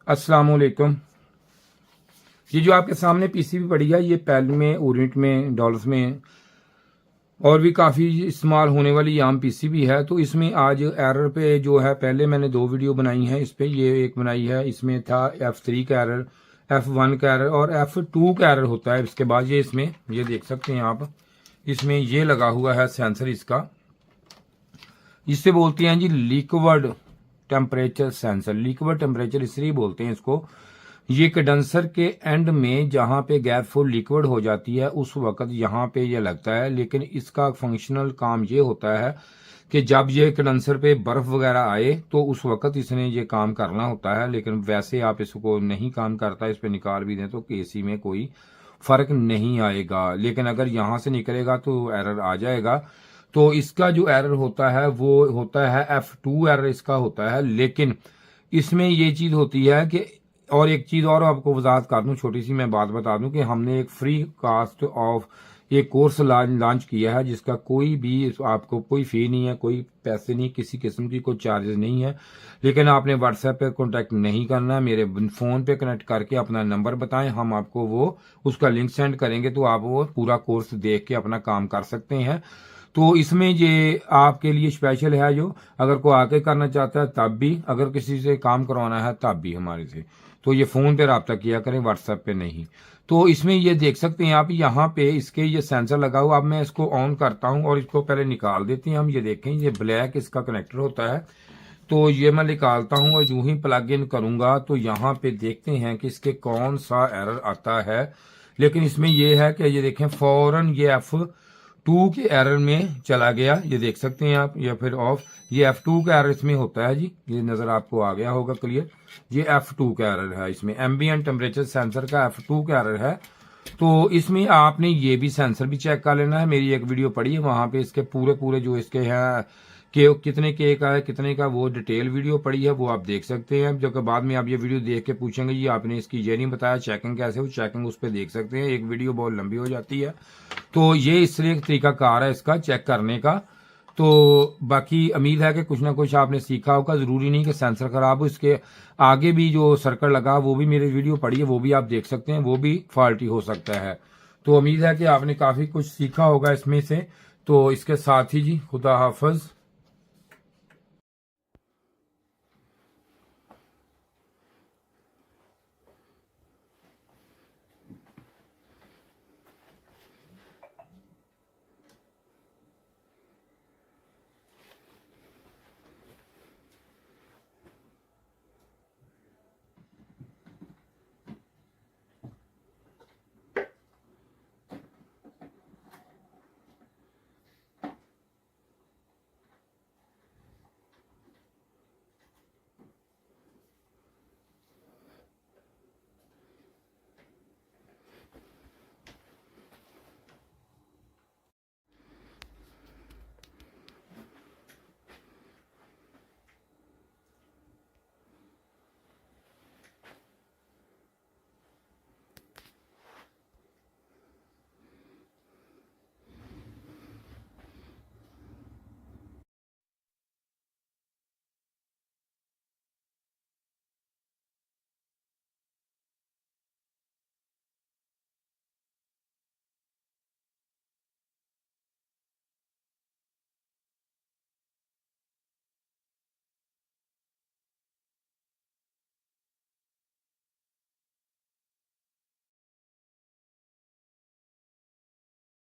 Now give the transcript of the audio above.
अस्सलाम वालेकुम। ये जो आपके सामने पीसीबी पड़ी है, ये पैल में, ओरिएंट में, डॉलर्स में और भी काफ़ी इस्तेमाल होने वाली आम पीसीबी है। तो इसमें आज एरर पे जो है, पहले मैंने 2 वीडियो बनाई हैं इस पे। ये एक बनाई है, इसमें था F3 का एरर, F1 का एरर और F2 का एरर होता है। इसके बाद ये इसमें ये देख सकते हैं आप, इसमें ये लगा हुआ है सेंसर इसका। इससे बोलते हैं जी liquid temperature sensor. Liquid temperature इसलिए बोलते हैं इसको, ये कंडेंसर के एंड में जहां पे गैस फुल लिक्विड हो जाती है उस वक्त यहाँ पे ये लगता है। लेकिन इसका फंक्शनल काम ये होता है कि जब ये कंडेंसर पे बर्फ वगैरह आए तो उस वक्त इसने ये काम करना होता है। लेकिन वैसे आप इसको नहीं काम करता, इस पे निकाल भी दें तो केसी में कोई फर्क नहीं आएगा। लेकिन अगर यहां से निकलेगा तो एरर आ जाएगा। तो इसका जो एरर होता है वो होता है F2 एरर इसका होता है। लेकिन इसमें ये चीज होती है कि, और एक चीज और आपको वजाहत कर दूं, छोटी सी मैं बात बता दूं कि हमने एक फ्री कास्ट ऑफ एक कोर्स लॉन्च किया है जिसका कोई भी आपको कोई फी नहीं है, कोई पैसे नहीं, किसी किस्म की कोई चार्जेस नहीं है। लेकिन आपने व्हाट्सएप पे कांटेक्ट नहीं करना, मेरे फोन पे कनेक्ट करके अपना नंबर बताएं, हम आपको वो उसका लिंक सेंड करेंगे तो आप वो पूरा कोर्स देख के अपना काम कर सकते हैं। तो इसमें ये आपके लिए स्पेशल है, जो अगर कोई आके करना चाहता है तब भी, अगर किसी से काम करवाना है तब भी हमारे से, तो ये फोन पे रब्ता किया करें, व्हाट्सएप पे नहीं। तो इसमें ये देख सकते हैं आप, यहाँ पे इसके ये सेंसर लगा हुआ। अब मैं इसको ऑन करता हूँ और इसको पहले निकाल देते हैं हम। ये देखें, ये ब्लैक इसका कनेक्टर होता है। तो ये मैं निकालता हूँ और यूं ही प्लग इन करूंगा तो यहाँ पे देखते हैं कि इसके कौन सा एरर आता है। लेकिन इसमें यह है कि ये देखें फौरन ये F2 के एरर में चला गया, ये देख सकते हैं आप, या फिर ऑफ। ये F2 का एरर इसमें होता है जी, ये नजर आपको आ गया होगा क्लियर। ये F2 का एरर है, इसमें एम्बिएंट टेम्परेचर सेंसर का F2 का एरर है। तो इसमें आपने ये भी सेंसर भी चेक कर लेना है। मेरी एक वीडियो पड़ी है, वहां पे इसके पूरे जो इसके हैं कि कितने के का है, कितने का, वो डिटेल वीडियो पड़ी है, वो आप देख सकते हैं। जबकि बाद में आप ये वीडियो देख के पूछेंगे जी आपने इसकी ये नहीं बताया चेकिंग कैसे हो, चेकिंग उस पर देख सकते हैं। एक वीडियो बहुत लंबी हो जाती है, तो ये इसलिए एक तरीका कार है इसका चेक करने का। तो बाकी उम्मीद है कि कुछ ना कुछ आपने सीखा होगा। जरूरी नहीं कि सेंसर खराब हो, इसके आगे भी जो सर्कल लगा वो भी मेरी वीडियो पड़ी है, वो भी आप देख सकते हैं, वो भी फॉल्टी हो सकता है। तो उम्मीद है कि आपने काफी कुछ सीखा होगा इसमें से। तो इसके साथ ही जी खुदा हाफिज।